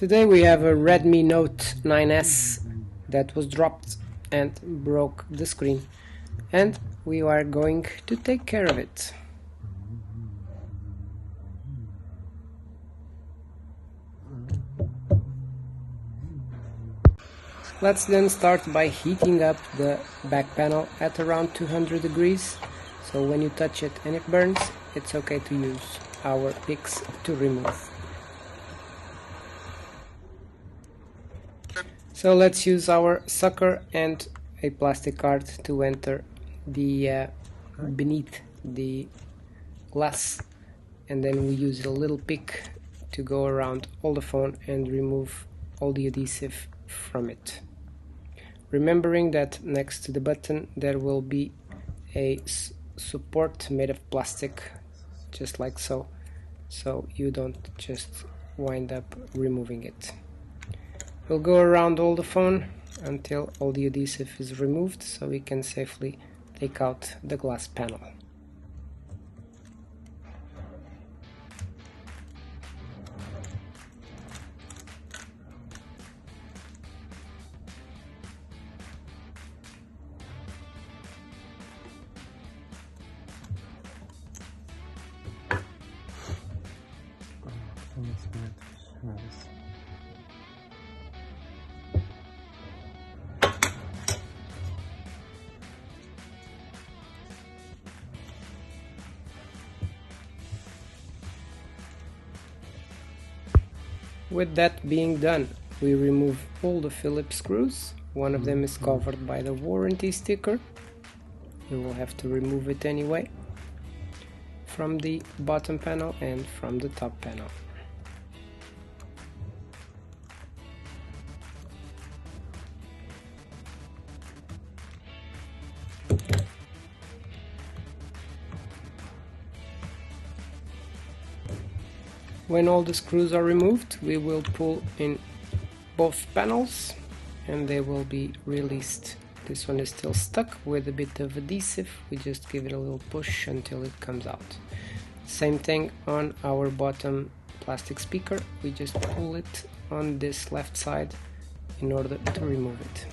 Today we have a Redmi Note 9S that was dropped and broke the screen, and we are going to take care of it. Let's then start by heating up the back panel at around 200 degrees, so when you touch it and it burns, it's okay to use our picks to remove. So let's use our sucker and a plastic card to enter the beneath the glass, and then we use a little pick to go around all the phone and remove all the adhesive from it. Remembering that next to the button there will be a support made of plastic, just like so, so you don't just wind up removing it. We'll go around all the phone until all the adhesive is removed, so we can safely take out the glass panel. With that being done, we remove all the Phillips screws. One of them is covered by the warranty sticker. You will have to remove it anyway, from the bottom panel and from the top panel. When all the screws are removed, we will pull in both panels and they will be released. This one is still stuck with a bit of adhesive. We just give it a little push until it comes out. Same thing on our bottom plastic speaker. We just pull it on this left side in order to remove it.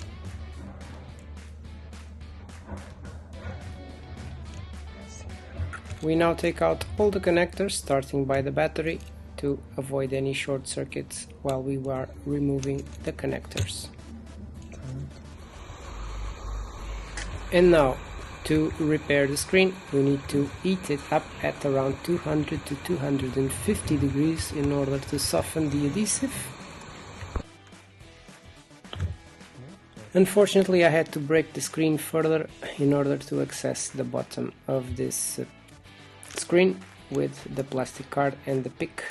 We now take out all the connectors, starting by the battery, to avoid any short circuits while we were removing the connectors. And now, to repair the screen, we need to heat it up at around 200 to 250 degrees in order to soften the adhesive. Unfortunately, I had to break the screen further in order to access the bottom of this screen with the plastic card and the pick.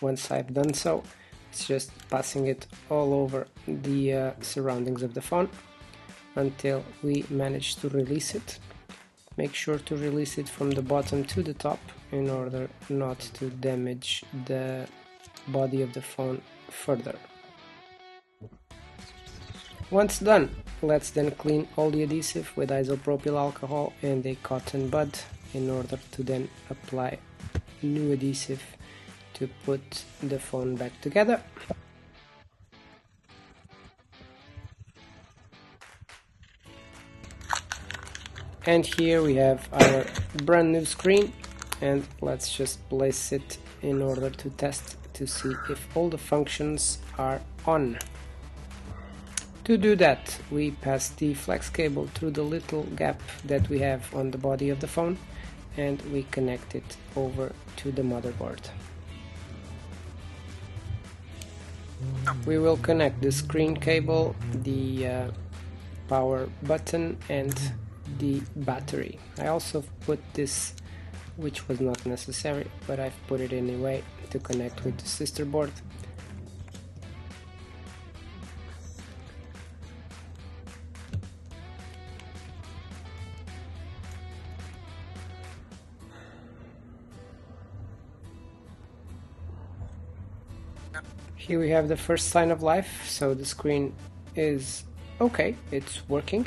Once I've done so, it's just passing it all over the surroundings of the phone until we manage to release it. Make sure to release it from the bottom to the top in order not to damage the body of the phone further. Once done, let's then clean all the adhesive with isopropyl alcohol and a cotton bud in order to then apply new adhesive to put the phone back together. And here we have our brand new screen, and let's just place it in order to test to see if all the functions are on. To do that, we pass the flex cable through the little gap that we have on the body of the phone and we connect it over to the motherboard. We will connect the screen cable, the power button and the battery. I also put this, which was not necessary, but I've put it anyway to connect with the sister board. Here we have the first sign of life, so the screen is okay, it's working.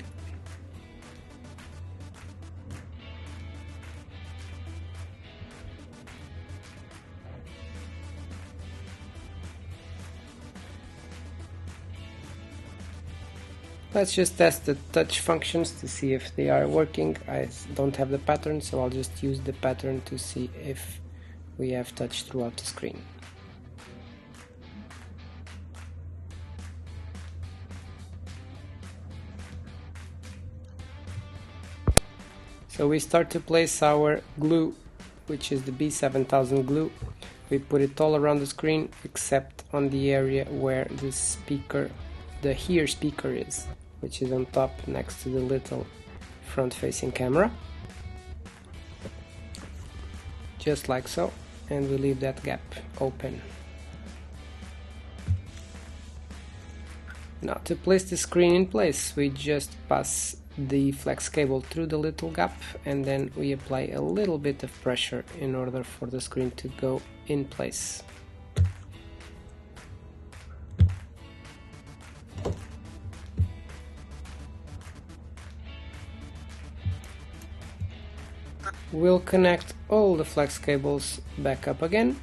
Let's just test the touch functions to see if they are working. I don't have the pattern, so I'll just use the pattern to see if we have touch throughout the screen. So we start to place our glue, which is the B7000 glue. We put it all around the screen except on the area where the speaker, the here speaker is, which is on top next to the little front-facing camera. Just like so, and we leave that gap open. Now to place the screen in place, we just pass the flex cable through the little gap and then we apply a little bit of pressure in order for the screen to go in place. We'll connect all the flex cables back up again.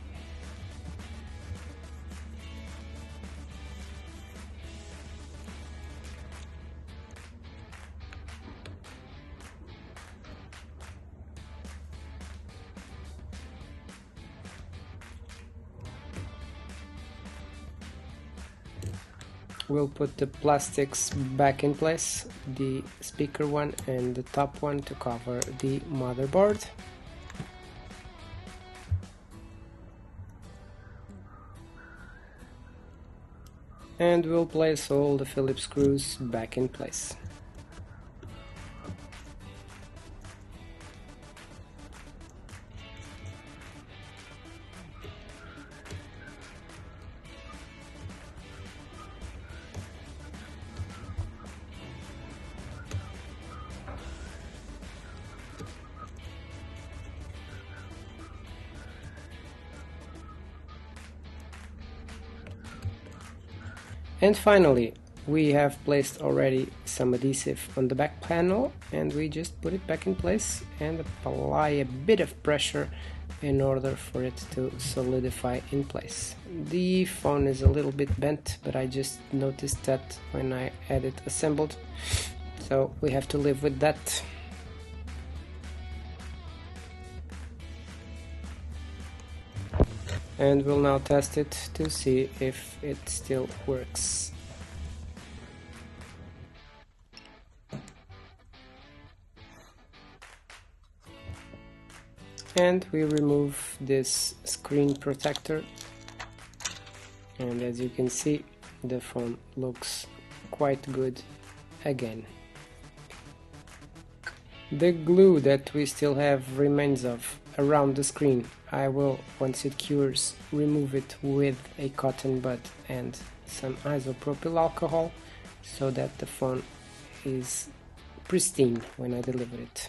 We'll put the plastics back in place, the speaker one and the top one to cover the motherboard. And we'll place all the Phillips screws back in place. And finally, we have placed already some adhesive on the back panel and we just put it back in place and apply a bit of pressure in order for it to solidify in place. The phone is a little bit bent, but I just noticed that when I had it assembled, so we have to live with that. And we'll now test it to see if it still works. And we remove this screen protector, and as you can see, the phone looks quite good again. The glue that we still have remains of around the screen, I will, once it cures, remove it with a cotton bud and some isopropyl alcohol so that the phone is pristine when I deliver it.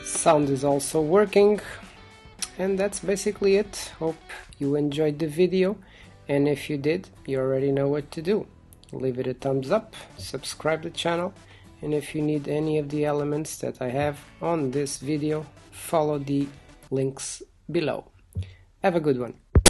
Sound is also working. And that's basically it. Hope you enjoyed the video, and if you did, you already know what to do. Leave it a thumbs up, subscribe to the channel, and if you need any of the elements that I have on this video, follow the links below. Have a good one.